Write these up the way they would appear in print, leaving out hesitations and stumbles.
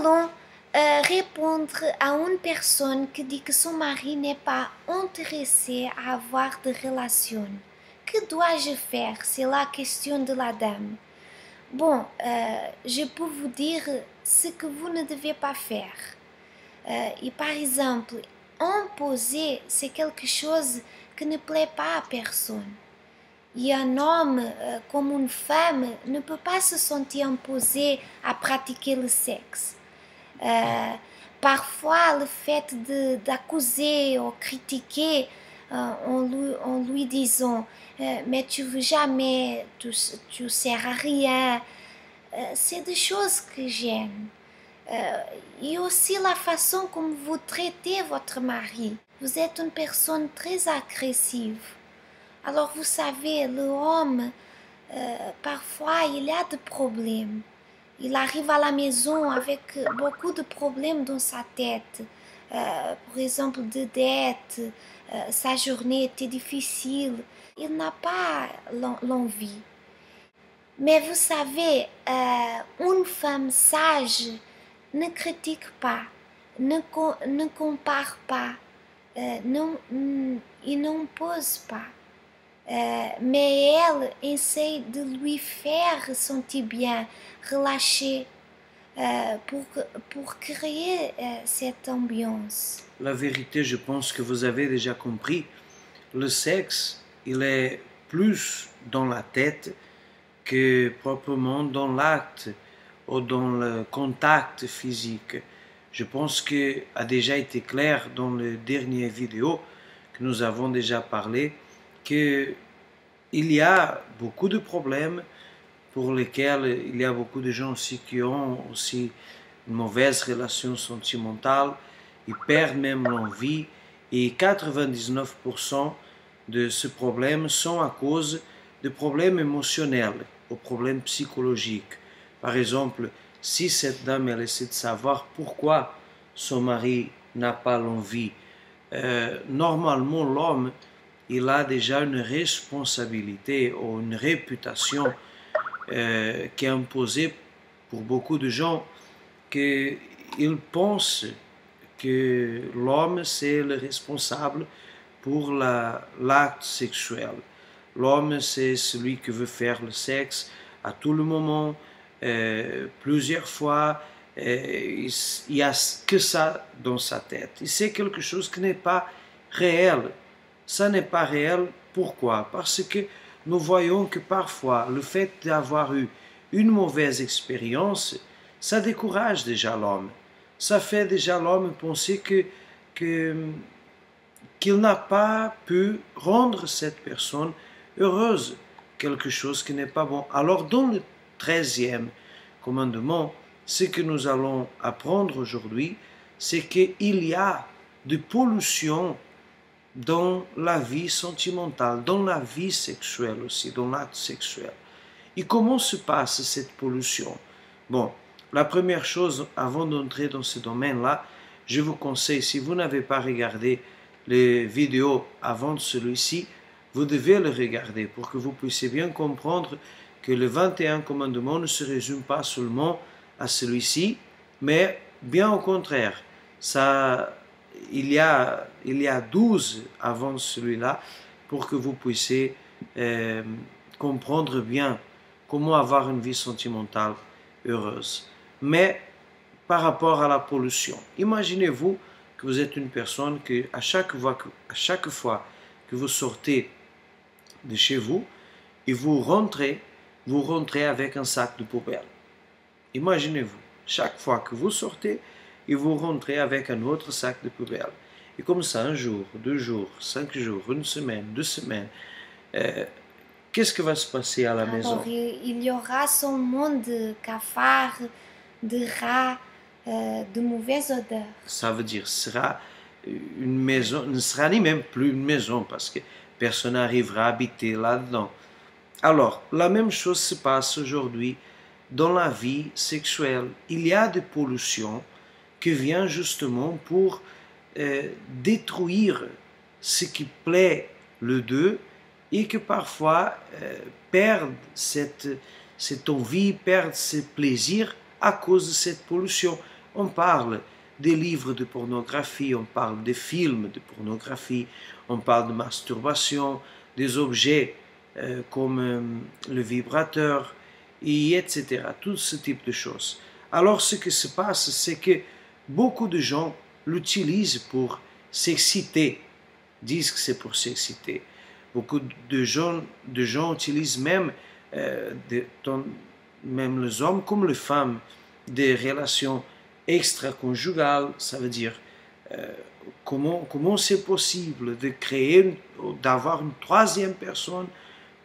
allons répondre à une personne qui dit que son mari n'est pas intéressé à avoir de relations. Que dois-je faire? C'est la question de la dame. Bon, je peux vous dire ce que vous ne devez pas faire. Et par exemple, imposer, c'est quelque chose qui ne plaît pas à personne. Et un homme comme une femme ne peut pas se sentir imposé à pratiquer le sexe. Parfois, le fait d'accuser ou critiquer en lui disant mais tu veux jamais, tu sers à rien, c'est des choses que gênent. Et aussi la façon comme vous traitez votre mari. Vous êtes une personne très agressive. Alors vous savez, l'homme, parfois il a des problèmes. Il arrive à la maison avec beaucoup de problèmes dans sa tête. Par exemple, de dettes, sa journée était difficile. Il n'a pas l'envie. Mais vous savez, une femme sage ne critique pas, ne compare pas, et n'impose pas. Mais elle essaie de lui faire sentir bien, relâcher, pour créer cette ambiance. La vérité, je pense que vous avez déjà compris, le sexe, il est plus dans la tête que proprement dans l'acte ou dans le contact physique. Je pense que a déjà été clair dans les dernières vidéos que nous avons déjà parlé qu'il y a beaucoup de problèmes pour lesquels il y a beaucoup de gens aussi qui ont aussi une mauvaise relation sentimentale, ils perdent même l'envie et 99% de ce problème sont à cause de problèmes émotionnels ou problèmes psychologiques. Par exemple, si cette dame elle essaie de savoir pourquoi son mari n'a pas l'envie, normalement l'homme il a déjà une responsabilité ou une réputation qui est imposée pour beaucoup de gens qu'ils pensent que l'homme c'est le responsable pour l'acte sexuel. L'homme c'est celui qui veut faire le sexe à tout le moment, plusieurs fois, il n'y a que ça dans sa tête. Et c'est quelque chose qui n'est pas réel. Ça n'est pas réel, pourquoi? Parce que nous voyons que parfois le fait d'avoir eu une mauvaise expérience, ça décourage déjà l'homme. Ça fait déjà l'homme penser qu'il n'a pas pu rendre cette personne heureuse, quelque chose qui n'est pas bon. Alors dans le 13e commandement, ce que nous allons apprendre aujourd'hui, c'est qu'il y a de pollution dans la vie sentimentale, dans la vie sexuelle aussi, dans l'acte sexuel. Et comment se passe cette pollution? Bon, la première chose, avant d'entrer dans ce domaine-là, je vous conseille, si vous n'avez pas regardé les vidéos avant celui-ci, vous devez le regarder pour que vous puissiez bien comprendre que le 21 commandement ne se résume pas seulement à celui-ci, mais bien au contraire, il y a 12 avant celui-là pour que vous puissiez comprendre bien comment avoir une vie sentimentale heureuse. Mais par rapport à la pollution, imaginez-vous que vous êtes une personne que à chaque fois que vous sortez de chez vous et vous rentrez avec un sac de poubelle. Imaginez-vous, chaque fois que vous sortez et vous rentrez avec un autre sac de poubelle. Et comme ça, un jour, 2 jours, 5 jours, 1 semaine, 2 semaines, qu'est-ce qui va se passer à la maison? Il y aura seulement de cafards, de rats, de mauvaises odeurs. Ça veut dire sera une maison, ne sera ni même plus une maison parce que personne n'arrivera à habiter là-dedans. Alors, la même chose se passe aujourd'hui dans la vie sexuelle. Il y a des pollutions qui viennent justement pour détruire ce qui plaît le deux et que parfois perdent cette envie, perdent ce plaisir à cause de cette pollution. On parle des livres de pornographie, on parle des films de pornographie, on parle de masturbation, des objets comme le vibrateur, et etc. Tout ce type de choses. Alors ce qui se passe, c'est que beaucoup de gens l'utilisent pour s'exciter, disent que c'est pour s'exciter. Beaucoup de gens utilisent même, même les hommes comme les femmes, des relations extra-conjugales. Ça veut dire comment c'est possible de créer, d'avoir une troisième personne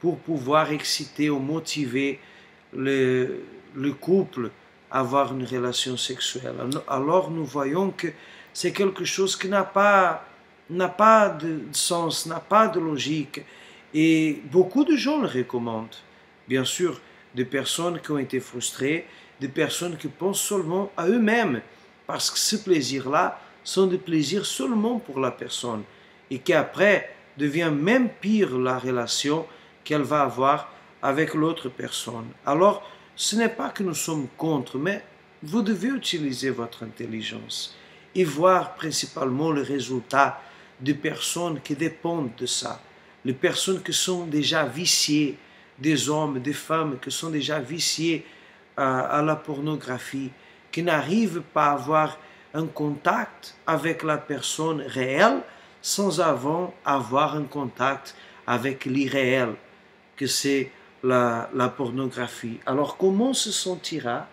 pour pouvoir exciter ou motiver le couple à avoir une relation sexuelle. Alors nous voyons que c'est quelque chose qui n'a pas de sens, n'a pas de logique. Et beaucoup de gens le recommandent. Bien sûr, des personnes qui ont été frustrées, des personnes qui pensent seulement à eux-mêmes, parce que ce plaisir-là sont des plaisirs seulement pour la personne, et qu'après devient même pire la relation qu'elle va avoir avec l'autre personne. Alors, ce n'est pas que nous sommes contre, mais vous devez utiliser votre intelligence et voir principalement le résultat des personnes qui dépendent de ça, les personnes qui sont déjà viciées, des hommes, des femmes qui sont déjà viciés à la pornographie, qui n'arrivent pas à avoir un contact avec la personne réelle sans avoir un contact avec l'irréel, que c'est la pornographie. Alors comment se sentira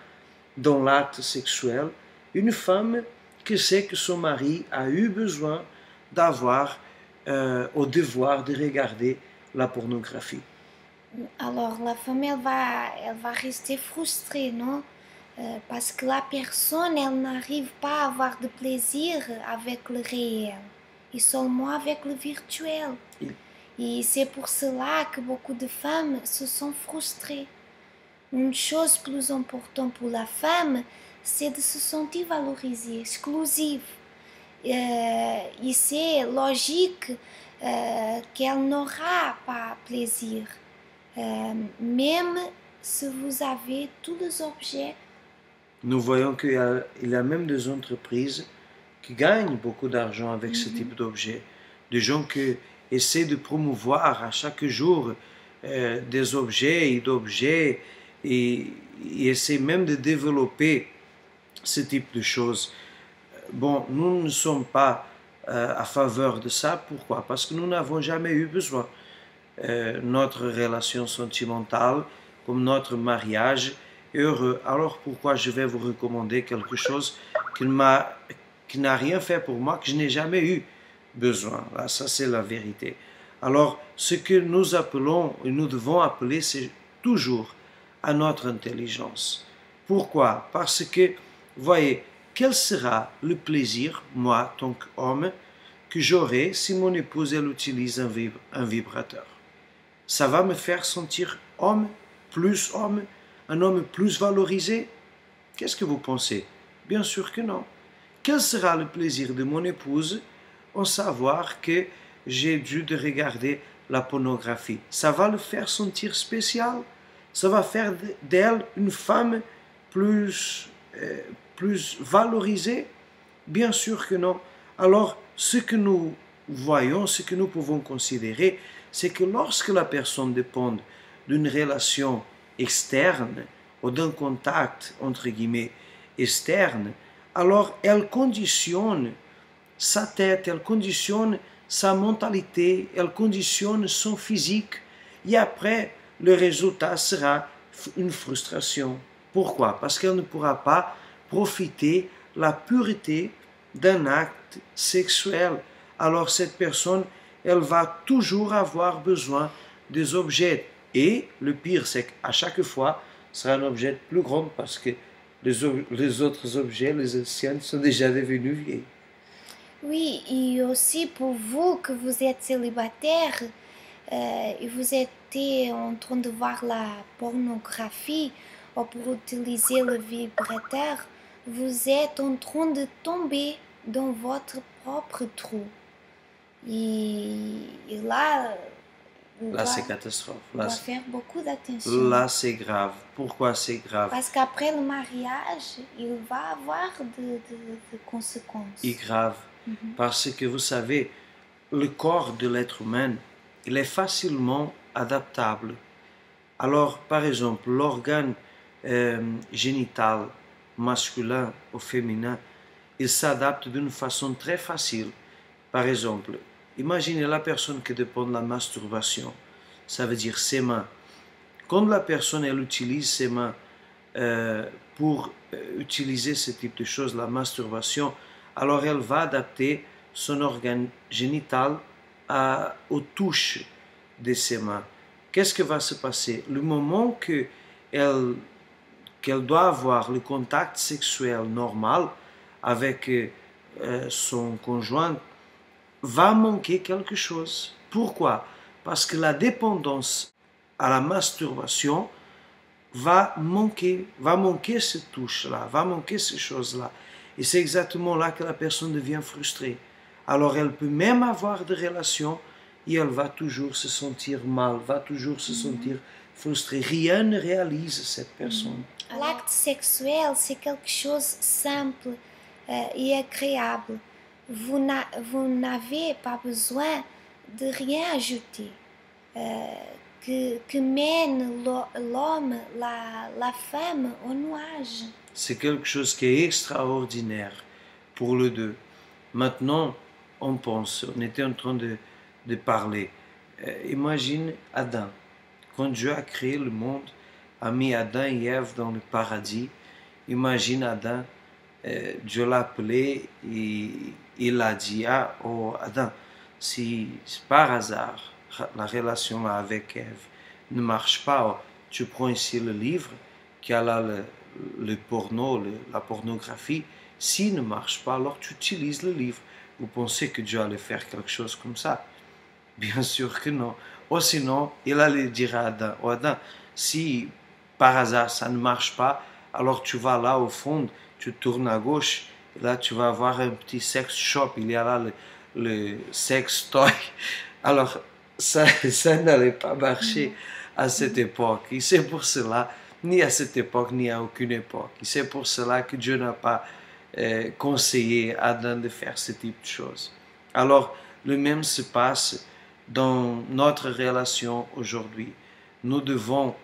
dans l'acte sexuel une femme qui sait que son mari a eu besoin d'avoir au devoir de regarder la pornographie? Alors la femme, elle va rester frustrée, non? Parce que la personne, elle n'arrive pas à avoir de plaisir avec le réel, et seulement avec le virtuel. Et c'est pour cela que beaucoup de femmes se sont frustrées. Une chose plus importante pour la femme, c'est de se sentir valorisée, exclusive. Et c'est logique qu'elle n'aura pas plaisir. Même si vous avez tous les objets. Nous voyons qu'il y a même des entreprises qui gagnent beaucoup d'argent avec ce type d'objets. Des gens qui essaient de promouvoir à chaque jour des objets et d'objets et essaient même de développer ce type de choses. Bon, nous ne sommes pas à faveur de ça. Pourquoi? Parce que nous n'avons jamais eu besoin. Notre relation sentimentale, comme notre mariage, est heureux. Alors pourquoi je vais vous recommander quelque chose qui n'a rien fait pour moi, que je n'ai jamais eu besoin? Là, ça c'est la vérité. Alors ce que nous appelons et nous devons appeler, c'est toujours à notre intelligence. Pourquoi? Parce que, voyez, quel sera le plaisir, moi, tant qu'homme, que j'aurai si mon épouse elle utilise un vibrateur? Ça va me faire sentir homme, un homme plus valorisé? Qu'est-ce que vous pensez? Bien sûr que non. Quel sera le plaisir de mon épouse en savoir que j'ai dû de regarder la pornographie? Ça va le faire sentir spécial? Ça va faire d'elle une femme plus valorisée? Bien sûr que non. Alors, ce que nous voyons, ce que nous pouvons considérer, c'est que lorsque la personne dépend d'une relation externe ou d'un contact, entre guillemets, externe, alors elle conditionne sa tête, elle conditionne sa mentalité, elle conditionne son physique, et après, le résultat sera une frustration. Pourquoi? Parce qu'elle ne pourra pas profiter la pureté d'un acte sexuel. Alors cette personne, elle va toujours avoir besoin des objets. Et le pire, c'est qu'à chaque fois, ce sera un objet plus grand parce que les autres objets, les anciens, sont déjà devenus vieux. Oui, et aussi pour vous que vous êtes célibataire et vous êtes en train de voir la pornographie ou pour utiliser le vibrateur, vous êtes en train de tomber dans votre propre trou. Et là, On Là, doit, c'est catastrophe. on Là, doit c'est faire beaucoup d'attention. là, c'est grave. Pourquoi c'est grave? Parce qu'après le mariage, il va avoir de conséquences. Et grave. Parce que vous savez, le corps de l'être humain, il est facilement adaptable. Alors, par exemple, l'organe génital masculin ou féminin, il s'adapte d'une façon très facile. Par exemple, imaginez la personne qui dépend de la masturbation, ça veut dire ses mains. Quand la personne elle utilise ses mains pour utiliser ce type de choses, la masturbation, alors elle va adapter son organe génital aux touches de ses mains. Qu'est-ce qui va se passer? Le moment qu'elle doit avoir le contact sexuel normal avec son conjoint, va manquer quelque chose. Pourquoi? Parce que la dépendance à la masturbation va manquer cette touche-là, va manquer ces choses-là. Et c'est exactement là que la personne devient frustrée. Alors elle peut même avoir des relations et elle va toujours se sentir mal, va toujours se sentir frustrée. Rien ne réalise cette personne. L'acte sexuel, c'est quelque chose de simple et agréable. Vous n'avez pas besoin de rien ajouter. Que mène l'homme, la femme au nuage. C'est quelque chose qui est extraordinaire pour les deux. Maintenant, on pense, on était en train de parler. Imagine Adam. Quand Dieu a créé le monde, a mis Adam et Ève dans le paradis. Imagine Adam, Dieu l'a appelé et il a dit, oh Adam, si par hasard la relation avec Ève ne marche pas, tu prends ici le livre qui a là le porno, la pornographie. S'il ne marche pas, alors tu utilises le livre. Vous pensez que Dieu allait faire quelque chose comme ça? Bien sûr que non. Ou sinon, il allait dire à Adam, oh Adam, si par hasard ça ne marche pas, alors tu vas là au fond, tu tournes à gauche, et là tu vas avoir un petit sex shop, il y a là le sex toy. Alors, ça n'allait pas marcher à cette époque. Et c'est pour cela, ni à cette époque, ni à aucune époque. Et c'est pour cela que Dieu n'a pas conseillé à Adam de faire ce type de choses. Alors, le même se passe dans notre relation aujourd'hui. Nous devons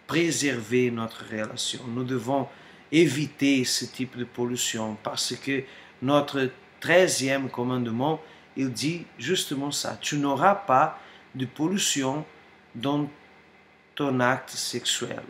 préserver notre relation. Nous devons éviter ce type de pollution parce que notre 13e commandement, il dit justement ça. Tu n'auras pas de pollution dans ton acte sexuel.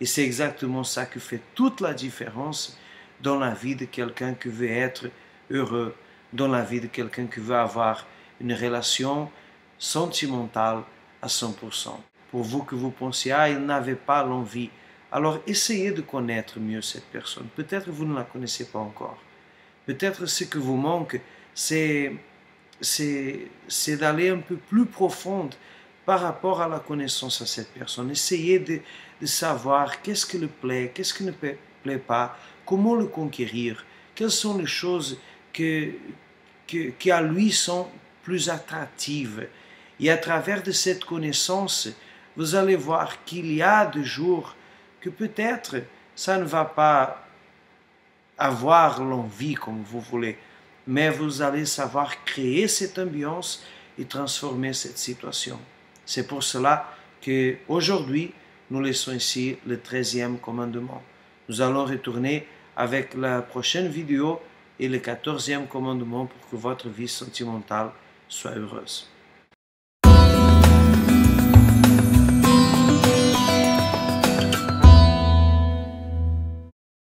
Et c'est exactement ça qui fait toute la différence dans la vie de quelqu'un qui veut être heureux, dans la vie de quelqu'un qui veut avoir une relation sentimentale à 100%. Pour vous que vous pensiez, il n'avait pas l'envie, alors essayez de connaître mieux cette personne. Peut-être vous ne la connaissez pas encore. Peut-être ce que vous manque, c'est d'aller un peu plus profond par rapport à la connaissance à cette personne. Essayez de savoir qu'est-ce qui le plaît, qu'est-ce qui ne plaît pas, comment le conquérir, quelles sont les choses qui à lui sont plus attractives. Et à travers de cette connaissance, vous allez voir qu'il y a des jours que peut-être ça ne va pas avoir l'envie comme vous voulez, mais vous allez savoir créer cette ambiance et transformer cette situation. C'est pour cela qu'aujourd'hui, nous laissons ici le 13e commandement. Nous allons retourner avec la prochaine vidéo et le 14e commandement pour que votre vie sentimentale soit heureuse.